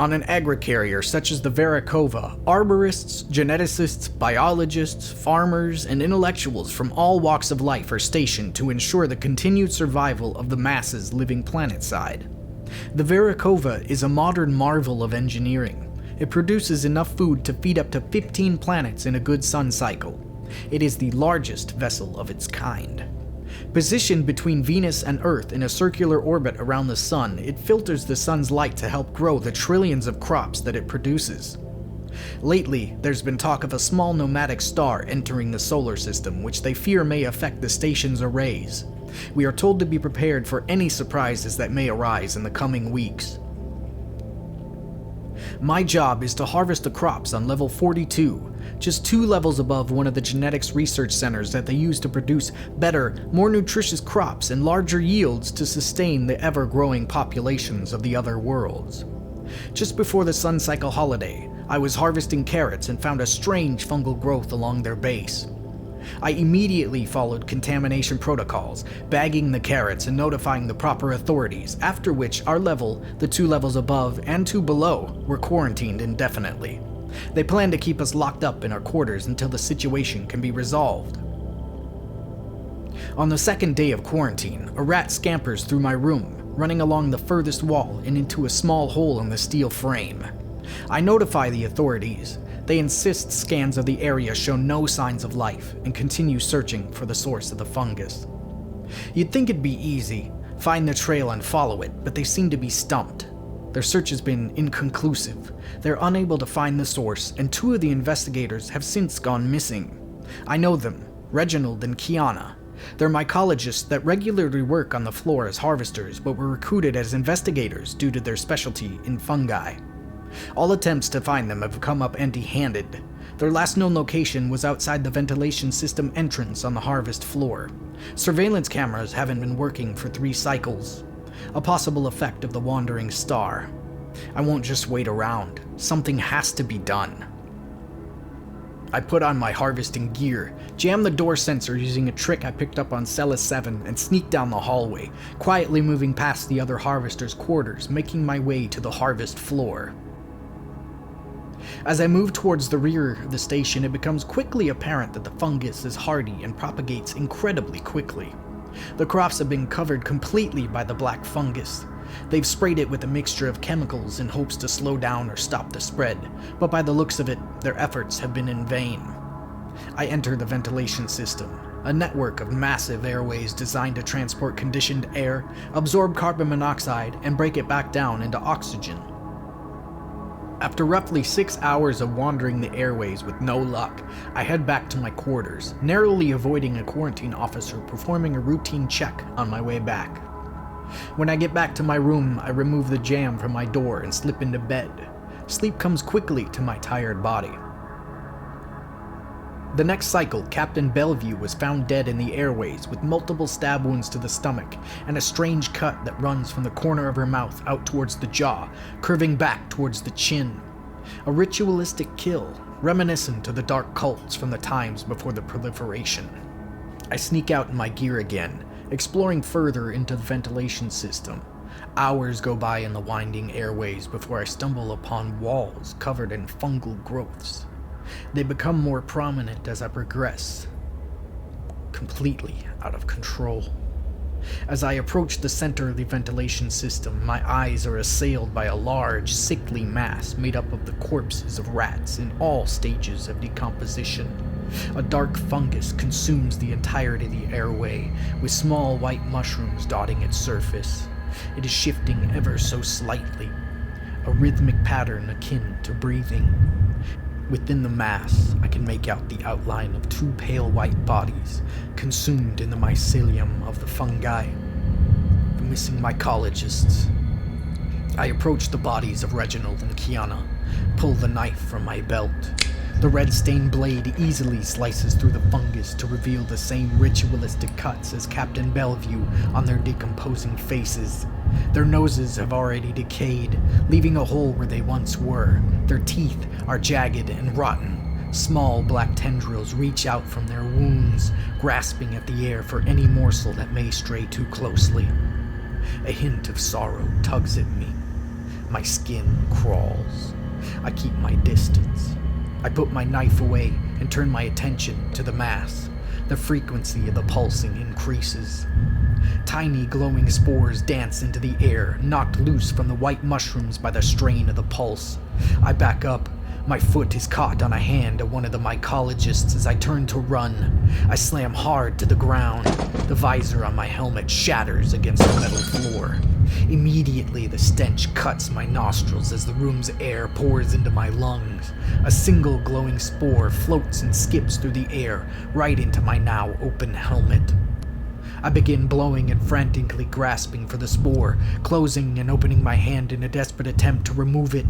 On an agricarrier such as the Verikova, arborists, geneticists, biologists, farmers, and intellectuals from all walks of life are stationed to ensure the continued survival of the masses living planetside. The Verikova is a modern marvel of engineering. It produces enough food to feed up to 15 planets in a good sun cycle. It is the largest vessel of its kind. Positioned between Venus and Earth in a circular orbit around the sun, it filters the sun's light to help grow the trillions of crops that it produces. Lately, there's been talk of a small nomadic star entering the solar system, which they fear may affect the station's arrays. We are told to be prepared for any surprises that may arise in the coming weeks. My job is to harvest the crops on level 42, just 2 levels above one of the genetics research centers that they use to produce better, more nutritious crops and larger yields to sustain the ever-growing populations of the other worlds. Just before the sun cycle holiday, I was harvesting carrots and found a strange fungal growth along their base. I immediately followed contamination protocols, bagging the carrots and notifying the proper authorities, after which our level, the 2 levels above and 2 below, were quarantined indefinitely. They plan to keep us locked up in our quarters until the situation can be resolved. On the second day of quarantine, a rat scampers through my room, running along the furthest wall and into a small hole in the steel frame. I notify the authorities. They insist scans of the area show no signs of life and continue searching for the source of the fungus. You'd think it'd be easy, find the trail and follow it, but they seem to be stumped. Their search has been inconclusive. They're unable to find the source, and 2 of the investigators have since gone missing. I know them, Reginald and Kiana. They're mycologists that regularly work on the floor as harvesters, but were recruited as investigators due to their specialty in fungi. All attempts to find them have come up empty-handed. Their last known location was outside the ventilation system entrance on the harvest floor. Surveillance cameras haven't been working for 3 cycles. A possible effect of the wandering star. I won't just wait around. Something has to be done. I put on my harvesting gear, jam the door sensor using a trick I picked up on Cella 7, and sneak down the hallway, quietly moving past the other harvesters' quarters, making my way to the harvest floor. As I move towards the rear of the station, it becomes quickly apparent that the fungus is hardy and propagates incredibly quickly. The crops have been covered completely by the black fungus. They've sprayed it with a mixture of chemicals in hopes to slow down or stop the spread, but by the looks of it, their efforts have been in vain. I enter the ventilation system, a network of massive airways designed to transport conditioned air, absorb carbon monoxide, and break it back down into oxygen. After roughly 6 hours of wandering the airways with no luck, I head back to my quarters, narrowly avoiding a quarantine officer performing a routine check on my way back. When I get back to my room, I remove the jamb from my door and slip into bed. Sleep comes quickly to my tired body. The next cycle, Captain Bellevue was found dead in the airways with multiple stab wounds to the stomach and a strange cut that runs from the corner of her mouth out towards the jaw, curving back towards the chin. A ritualistic kill, reminiscent of the dark cults from the times before the proliferation. I sneak out in my gear again, exploring further into the ventilation system. Hours go by in the winding airways before I stumble upon walls covered in fungal growths. They become more prominent as I progress, completely out of control. As I approach the center of the ventilation system, my eyes are assailed by a large, sickly mass made up of the corpses of rats in all stages of decomposition. A dark fungus consumes the entirety of the airway, with small white mushrooms dotting its surface. It is shifting ever so slightly, a rhythmic pattern akin to breathing. Within the mass, I can make out the outline of 2 pale white bodies, consumed in the mycelium of the fungi. The missing mycologists. I approach the bodies of Reginald and Kiana, pull the knife from my belt. The red-stained blade easily slices through the fungus to reveal the same ritualistic cuts as Captain Bellevue on their decomposing faces. Their noses have already decayed, leaving a hole where they once were. Their teeth are jagged and rotten. Small black tendrils reach out from their wounds, grasping at the air for any morsel that may stray too closely. A hint of sorrow tugs at me. My skin crawls. I keep my distance. I put my knife away and turn my attention to the mass. The frequency of the pulsing increases. Tiny glowing spores dance into the air, knocked loose from the white mushrooms by the strain of the pulse. I back up. My foot is caught on a hand of one of the mycologists as I turn to run. I slam hard to the ground. The visor on my helmet shatters against the metal floor. Immediately, the stench cuts my nostrils as the room's air pours into my lungs. A single glowing spore floats and skips through the air, right into my now open helmet. I begin blowing and frantically grasping for the spore, closing and opening my hand in a desperate attempt to remove it.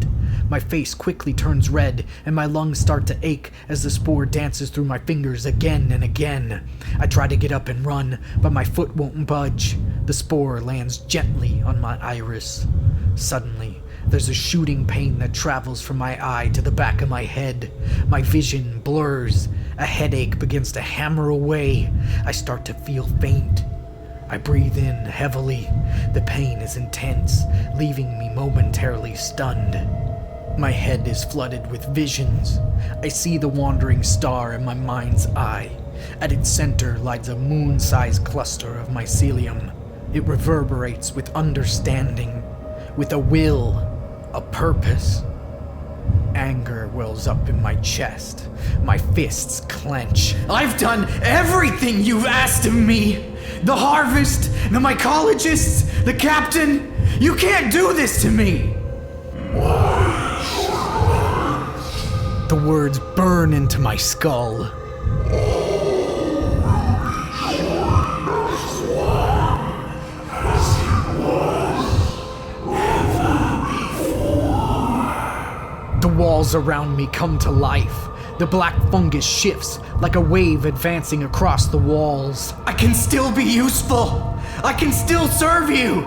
My face quickly turns red, and my lungs start to ache as the spore dances through my fingers again and again. I try to get up and run, but my foot won't budge. The spore lands gently on my iris. Suddenly, there's a shooting pain that travels from my eye to the back of my head. My vision blurs. A headache begins to hammer away. I start to feel faint. I breathe in heavily. The pain is intense, leaving me momentarily stunned. My head is flooded with visions. I see the wandering star in my mind's eye. At its center lies a moon-sized cluster of mycelium. It reverberates with understanding, with a will, a purpose. Anger wells up in my chest. My fists clench. I've done everything you've asked of me! The harvest, the mycologists, the captain! You can't do this to me! The words burn into my skull. The walls around me come to life. The black fungus shifts like a wave advancing across the walls. I can still be useful. I can still serve you.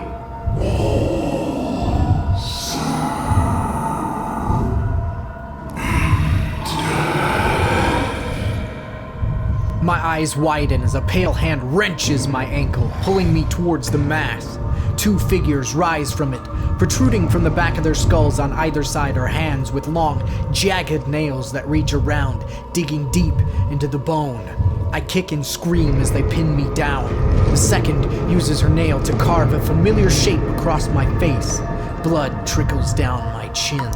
My eyes widen as a pale hand wrenches my ankle, pulling me towards the mass. Two figures rise from it, protruding from the back of their skulls on either side are hands with long, jagged nails that reach around, digging deep into the bone. I kick and scream as they pin me down. The second uses her nail to carve a familiar shape across my face. Blood trickles down my chin.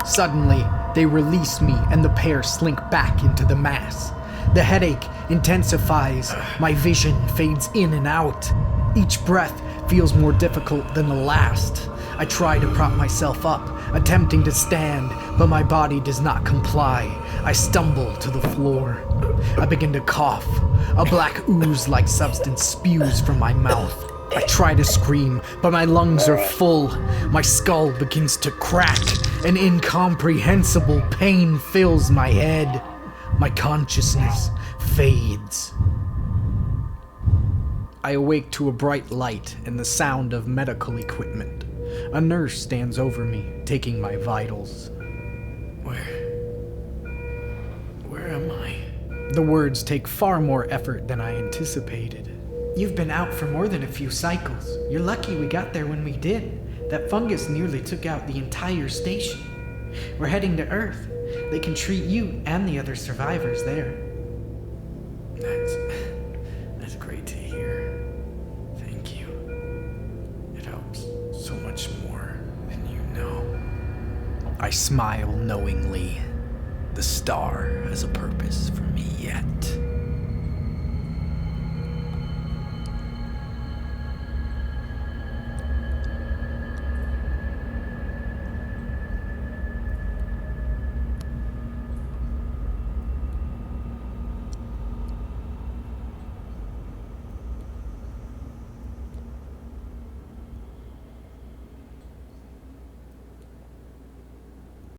Suddenly, they release me and the pair slink back into the mass. The headache intensifies. My vision fades in and out. Each breath feels more difficult than the last. I try to prop myself up, attempting to stand, but my body does not comply. I stumble to the floor. I begin to cough. A black ooze-like substance spews from my mouth. I try to scream, but my lungs are full. My skull begins to crack. An incomprehensible pain fills my head. My consciousness fades. I awake to a bright light and the sound of medical equipment. A nurse stands over me, taking my vitals. Where am I? The words take far more effort than I anticipated. You've been out for more than a few cycles. You're lucky we got there when we did. That fungus nearly took out the entire station. We're heading to Earth. They can treat you and the other survivors there. That's great to hear. Thank you. It helps so much more than you know. I smile knowingly. The star has a purpose for me yet.